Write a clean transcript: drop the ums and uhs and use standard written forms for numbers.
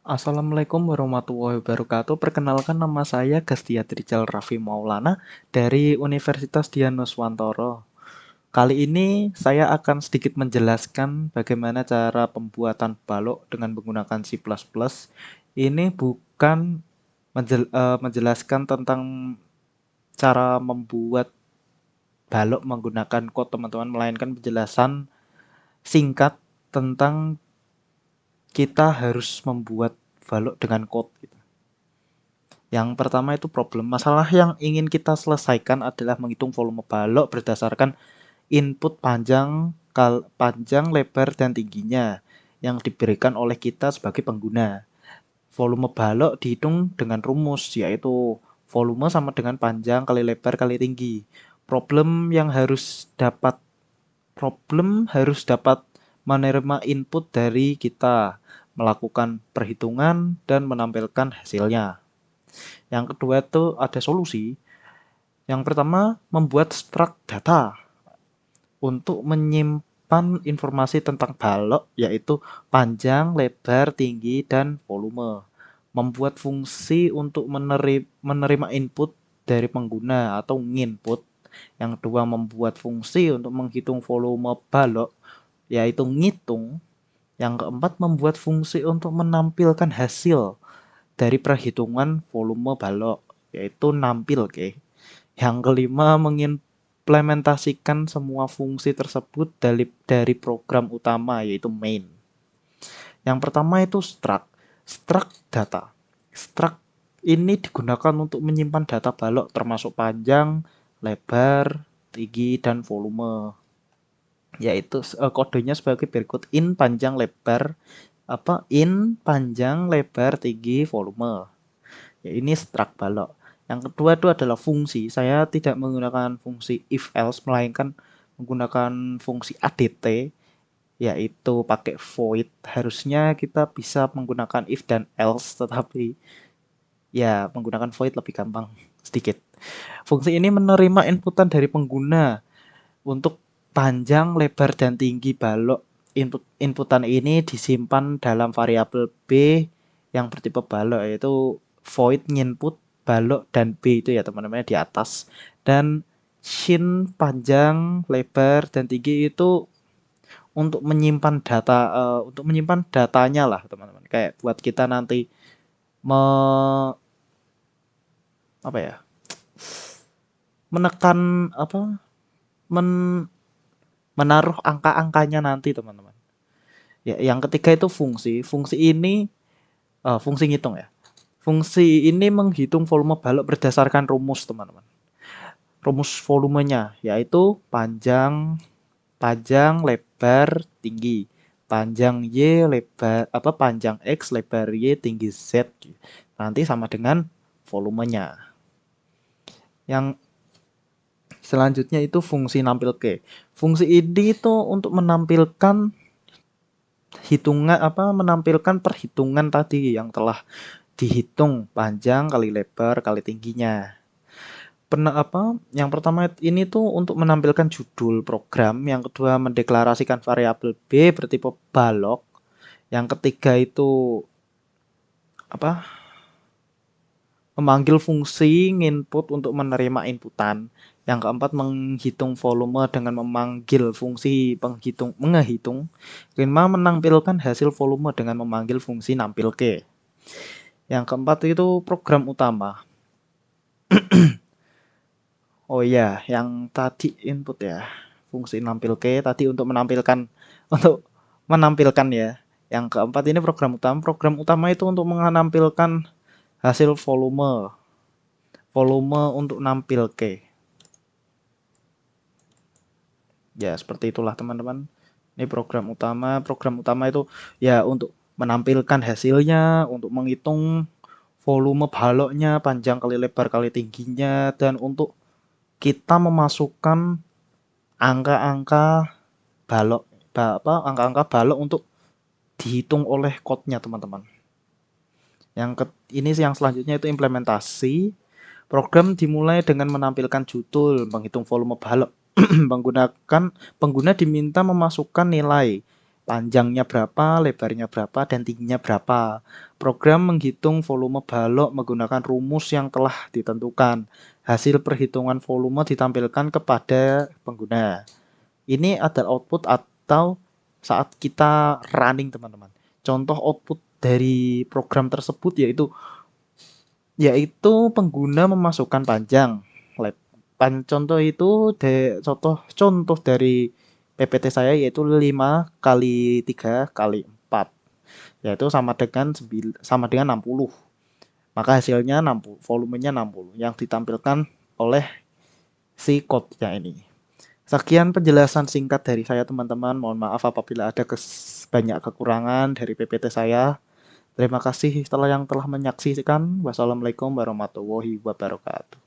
Assalamualaikum warahmatullahi wabarakatuh. Perkenalkan nama saya Gastia Trijal Raffi Maulana dari Universitas Dianuswantoro. Kali ini saya akan sedikit menjelaskan bagaimana cara pembuatan balok dengan menggunakan C++. Ini bukan menjelaskan tentang cara membuat balok menggunakan kode teman-teman, melainkan penjelasan singkat tentang kita harus membuat balok dengan kode gitu. Yang pertama itu problem. Masalah yang ingin kita selesaikan adalah menghitung volume balok berdasarkan input panjang, lebar, dan tingginya yang diberikan oleh kita sebagai pengguna. Volume balok dihitung dengan rumus, yaitu volume sama dengan panjang kali lebar kali tinggi. Problem harus dapat menerima input dari kita, melakukan perhitungan, dan menampilkan hasilnya. Yang kedua itu ada solusi. Yang pertama, membuat struct data untuk menyimpan informasi tentang balok, yaitu panjang, lebar, tinggi, dan volume. Membuat fungsi untuk menerima input dari pengguna atau nginput. Yang kedua, membuat fungsi untuk menghitung volume balok, yaitu ngitung. Yang keempat, membuat fungsi untuk menampilkan hasil dari perhitungan volume balok, yaitu nampil ke. Yang kelima, mengimplementasikan semua fungsi tersebut dari program utama, yaitu main. Yang pertama itu struct data. Struct ini digunakan untuk menyimpan data balok termasuk panjang, lebar, tinggi, dan volume. Yaitu kodenya sebagai berikut: in panjang lebar tinggi volume. Ya, ini struct balok. Yang kedua itu adalah fungsi. Saya tidak menggunakan fungsi if else, melainkan menggunakan fungsi ADT, yaitu pakai void. Harusnya kita bisa menggunakan if dan else, tetapi ya menggunakan void lebih gampang sedikit. Fungsi ini menerima inputan dari pengguna untuk panjang, lebar, dan tinggi balok. Inputan ini disimpan dalam variabel B yang bertipe balok, yaitu void nginput balok dan B itu ya teman-teman di atas. Dan shin panjang, lebar, dan tinggi itu untuk menyimpan datanya lah teman-teman. Kayak buat kita nanti me, apa ya, menekan apa men, menaruh angka-angkanya nanti teman-teman. Ya, yang ketiga itu fungsi. Fungsi ngitung ya. Fungsi ini menghitung volume balok berdasarkan rumus teman-teman. Rumus volumenya yaitu panjang, lebar, tinggi. Panjang X, lebar Y, tinggi Z. Nanti sama dengan volumenya. Yang selanjutnya itu fungsi nampil ke. Fungsi ini itu untuk menampilkan perhitungan tadi yang telah dihitung panjang kali lebar kali tingginya. Yang pertama ini tuh untuk menampilkan judul program, yang kedua mendeklarasikan variabel B bertipe balok, yang ketiga itu apa? Memanggil fungsi nginput untuk menerima inputan. Yang keempat menghitung volume dengan memanggil fungsi menghitung. Kelima menampilkan hasil volume dengan memanggil fungsi nampil ke. Yang keempat itu program utama. Oh iya, yang tadi input ya. Fungsi nampil ke tadi untuk menampilkan ya. Yang keempat ini program utama. Program utama itu untuk menampilkan hasil volume. Volume untuk nampil ke. Ya, seperti itulah teman-teman. Ini program utama. Program utama itu ya untuk menampilkan hasilnya, untuk menghitung volume baloknya, panjang kali lebar kali tingginya, dan untuk kita memasukkan angka-angka balok, angka-angka balok untuk dihitung oleh code-nya teman-teman. Ini yang selanjutnya itu implementasi. Program dimulai dengan menampilkan menghitung volume balok. Pengguna diminta memasukkan nilai Panjangnya berapa, lebarnya berapa, dan tingginya berapa. Program menghitung volume balok menggunakan rumus yang telah ditentukan. Hasil perhitungan volume ditampilkan kepada pengguna. Ini adalah output atau saat kita running, teman-teman. Contoh output dari program tersebut yaitu pengguna memasukkan panjang. Contoh itu contoh dari PPT saya yaitu 5 kali 3 kali 4, yaitu sama dengan 60. Maka hasilnya 60, volumenya 60 yang ditampilkan oleh si code-nya ini. Sekian penjelasan singkat dari saya, teman-teman. Mohon maaf apabila ada banyak kekurangan dari PPT saya. Terima kasih yang telah menyaksikan. Wassalamualaikum warahmatullahi wabarakatuh.